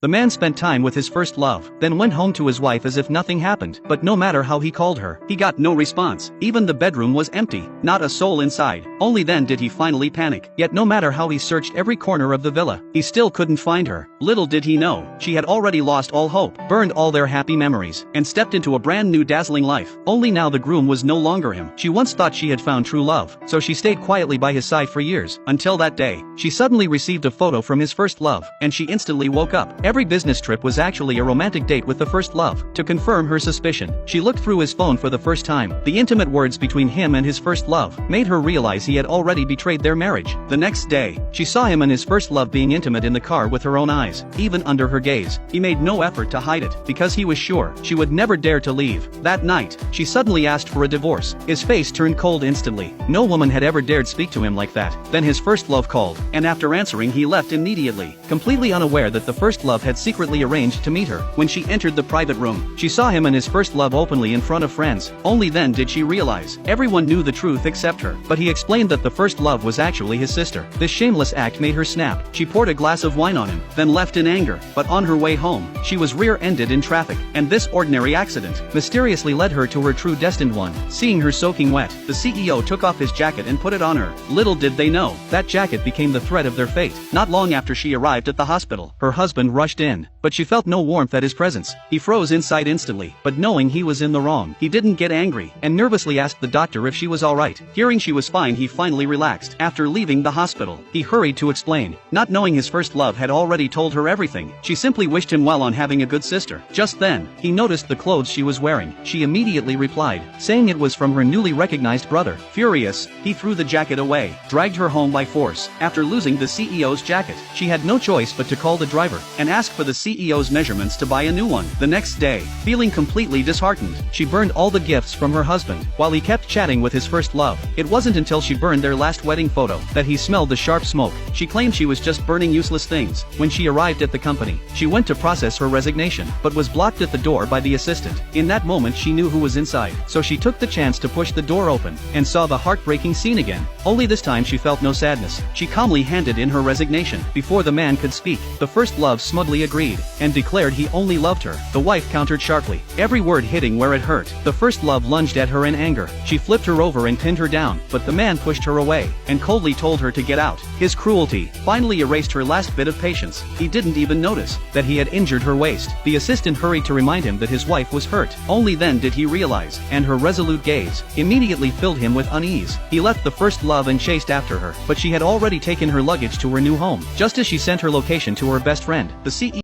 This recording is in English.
The man spent time with his first love, then went home to his wife as if nothing happened, but no matter how he called her, he got no response. Even the bedroom was empty, not a soul inside. Only then did he finally panic. Yet no matter how he searched every corner of the villa, he still couldn't find her. Little did he know, she had already lost all hope, burned all their happy memories, and stepped into a brand new dazzling life. Only now the groom was no longer him. She once thought she had found true love, so she stayed quietly by his side for years, until that day, she suddenly received a photo from his first love, and she instantly woke up. Every business trip was actually a romantic date with the first love. To confirm her suspicion, she looked through his phone for the first time. The intimate words between him and his first love made her realize he had already betrayed their marriage. The next day, she saw him and his first love being intimate in the car with her own eyes. Even under her gaze, he made no effort to hide it, because he was sure she would never dare to leave. That night, she suddenly asked for a divorce. His face turned cold instantly. No woman had ever dared speak to him like that. Then his first love called, and after answering he left immediately, completely unaware that the first love had secretly arranged to meet her. When she entered the private room, she saw him and his first love openly in front of friends. Only then did she realize everyone knew the truth except her. But he explained that the first love was actually his sister. This shameless act made her snap. She poured a glass of wine on him, then left in anger. But on her way home, she was rear-ended in traffic, and this ordinary accident mysteriously led her to her true destined one. Seeing her soaking wet, the CEO took off his jacket and put it on her. Little did they know, that jacket became the thread of their fate. Not long after she arrived at the hospital, her husband rushed in, but she felt no warmth at his presence. He froze inside instantly, but knowing he was in the wrong, he didn't get angry, and nervously asked the doctor if she was alright. Hearing she was fine, he finally relaxed. After leaving the hospital, he hurried to explain, not knowing his first love had already told her everything. She simply wished him well on having a good sister. Just then, he noticed the clothes she was wearing. She immediately replied, saying it was from her newly recognized brother. Furious, he threw the jacket away, dragged her home by force. After losing the CEO's jacket, she had no choice but to call the driver and ask for the CEO's measurements to buy a new one. The next day, feeling completely disheartened, she burned all the gifts from her husband, while he kept chatting with his first love. It wasn't until she burned their last wedding photo that he smelled the sharp smoke. She claimed she was just burning useless things. When she arrived at the company, she went to process her resignation, but was blocked at the door by the assistant. In that moment she knew who was inside, so she took the chance to push the door open, and saw the heartbreaking scene again. Only this time she felt no sadness. She calmly handed in her resignation. Before the man could speak, the first love smugly agreed, and declared he only loved her. The wife countered sharply, every word hitting where it hurt. The first love lunged at her in anger. She flipped her over and pinned her down, but the man pushed her away, and coldly told her to get out. His cruelty finally erased her last bit of patience. He didn't even notice that he had injured her waist. The assistant hurried to remind him that his wife was hurt. Only then did he realize, and her resolute gaze immediately filled him with unease. He left the first love and chased after her, but she had already taken her luggage to her new home. Just as she sent her location to her best friend, the CEO